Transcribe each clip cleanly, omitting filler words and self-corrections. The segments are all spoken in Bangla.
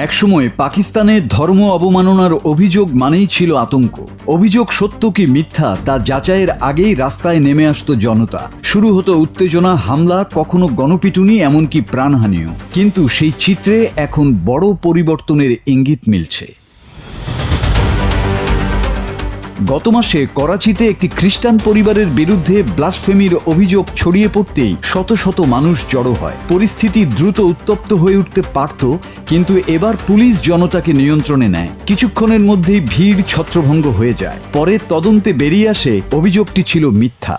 একসময় পাকিস্তানে ধর্ম অবমাননার অভিযোগ মানেই ছিল আতঙ্ক। অভিযোগ সত্য কি মিথ্যা তা যাচাইয়ের আগেই রাস্তায় নেমে আসতো জনতা। শুরু হতো উত্তেজনা, হামলা, কখনো গণপিটুনি, এমনকি প্রাণহানিও। কিন্তু সেই চিত্রে এখন বড় পরিবর্তনের ইঙ্গিত মিলছে। গত মাসে করাচিতে একটি খ্রিস্টান পরিবারের বিরুদ্ধে ব্লাসফেমির অভিযোগ ছড়িয়ে পড়তেই শত শত মানুষ জড়ো হয়। পরিস্থিতি দ্রুত উত্তপ্ত হয়ে উঠতে পারত, কিন্তু এবার পুলিশ জনতাকে নিয়ন্ত্রণে নেয়। কিছুক্ষণের মধ্যেই ভিড় ছত্রভঙ্গ হয়ে যায়। পরে তদন্তে বেরিয়ে আসে অভিযোগটি ছিল মিথ্যা।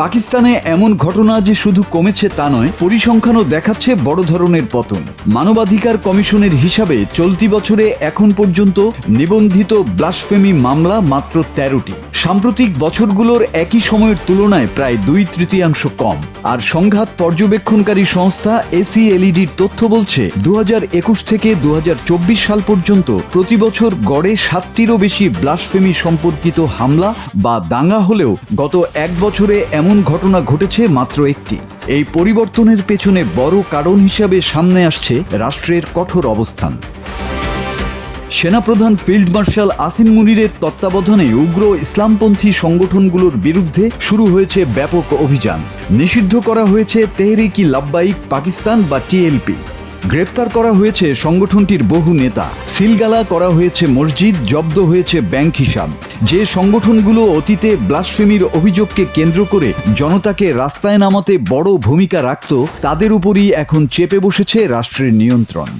পাকিস্তানে এমন ঘটনা যে শুধু কমেছে তা নয়, পরিসংখ্যানও দেখাচ্ছে বড় ধরনের পতন। মানবাধিকার কমিশনের হিসাবে চলতি বছরে এখন পর্যন্ত নিবন্ধিত ব্লাসফেমি মামলা মাত্র 13টি। সাম্প্রতিক বছরগুলোর একই সময়ের তুলনায় প্রায় 2/3 কম। আর সংঘাত পর্যবেক্ষণকারী সংস্থা ACLEDর তথ্য বলছে 2021 থেকে 2024 সাল পর্যন্ত প্রতি বছর গড়ে 7টিরও বেশি ব্লাসফেমি সম্পর্কিত হামলা বা দাঙ্গা হলেও গত এক বছরে এমন ঘটনা ঘটেছে মাত্র একটি। এই পরিবর্তনের পেছনে বড় কারণ হিসাবে সামনে আসছে রাষ্ট্রের কঠোর অবস্থান। সেনাপ্রধান ফিল্ড মার্শাল আসিম মুনিরের তত্ত্বাবধানে উগ্র ইসলামপন্থী সংগঠনগুলোর বিরুদ্ধে শুরু হয়েছে ব্যাপক অভিযান। নিষিদ্ধ করা হয়েছে তেহরিক-ই লাব্বাইক পাকিস্তান বা TLP। গ্রেপ্তার করা হয়েছে সংগঠনটির বহু নেতা। সিলগালা করা হয়েছে মসজিদ, জব্দ হয়েছে ব্যাংক হিসাব। যে সংগঠনগুলো অতীতে ব্লাসফেমির অভিযোগকে কেন্দ্র করে জনতাকে রাস্তায় নামাতে বড় ভূমিকা রাখত, তাদের উপরই এখন চেপে বসেছে রাষ্ট্রের নিয়ন্ত্রণ।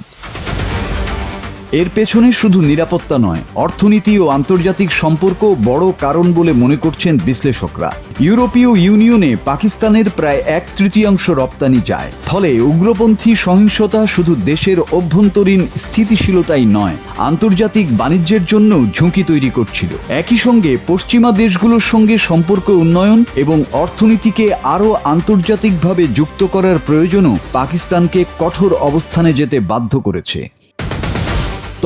এর পেছনে শুধু নিরাপত্তা নয়, অর্থনীতি ও আন্তর্জাতিক সম্পর্ক বড় কারণ বলে মনে করছেন বিশ্লেষকরা। ইউরোপীয় ইউনিয়নে পাকিস্তানের প্রায় 1/3 রপ্তানি যায়। ফলে উগ্রপন্থী সহিংসতা শুধু দেশের অভ্যন্তরীণ স্থিতিশীলতাই নয়, আন্তর্জাতিক বাণিজ্যের জন্য ঝুঁকি তৈরি করছিল। একই সঙ্গে পশ্চিমা দেশগুলোর সঙ্গে সম্পর্ক উন্নয়ন এবং অর্থনীতিকে আরও আন্তর্জাতিকভাবে যুক্ত করার প্রয়োজনও পাকিস্তানকে কঠোর অবস্থানে যেতে বাধ্য করেছে।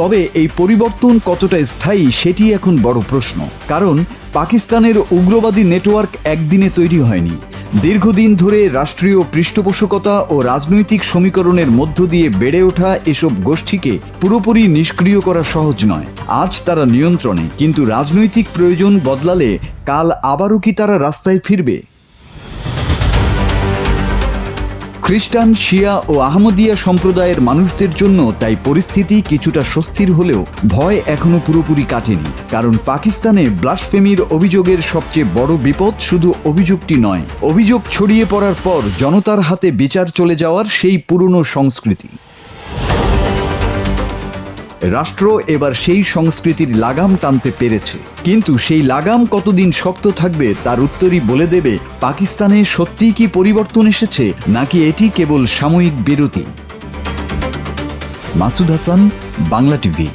তবে এই পরিবর্তন কতটা স্থায়ী সেটি এখন বড় প্রশ্ন। কারণ পাকিস্তানের উগ্রবাদী নেটওয়ার্ক একদিনে তৈরি হয়নি। দীর্ঘদিন ধরে রাষ্ট্রীয় পৃষ্ঠপোষকতা ও রাজনৈতিক সমীকরণের মধ্য দিয়ে বেড়ে ওঠা এসব গোষ্ঠীকে পুরোপুরি নিষ্ক্রিয় করা সহজ নয়। আজ তারা নিয়ন্ত্রণে, কিন্তু রাজনৈতিক প্রয়োজন বদলালে কাল আবারও কি তারা রাস্তায় ফিরবে? খ্রিস্টান, শিয়া ও আহমদিয়া সম্প্রদায়ের মানুষদের জন্য তাই পরিস্থিতি কিছুটা স্বস্তির হলেও ভয় এখনো পুরোপুরি কাটেনি। কারণ পাকিস্তানে ব্লাসফেমির অভিযোগের সবচেয়ে বড় বিপদ শুধু অভিযোগটি নয়, অভিযোগ ছড়িয়ে পড়ার পর জনতার হাতে বিচার চলে যাওয়ার সেই পুরনো সংস্কৃতি। রাষ্ট্র এবার সেই সংস্কৃতির লাগাম টানতে পেরেছে, কিন্তু সেই লাগাম কতদিন শক্ত থাকবে তার উত্তরই বলে দেবে পাকিস্তানে সত্যিই কি পরিবর্তন এসেছে, নাকি এটি কেবল সাময়িক বিরতি। মাসুদ হাসান, বাংলা টিভি।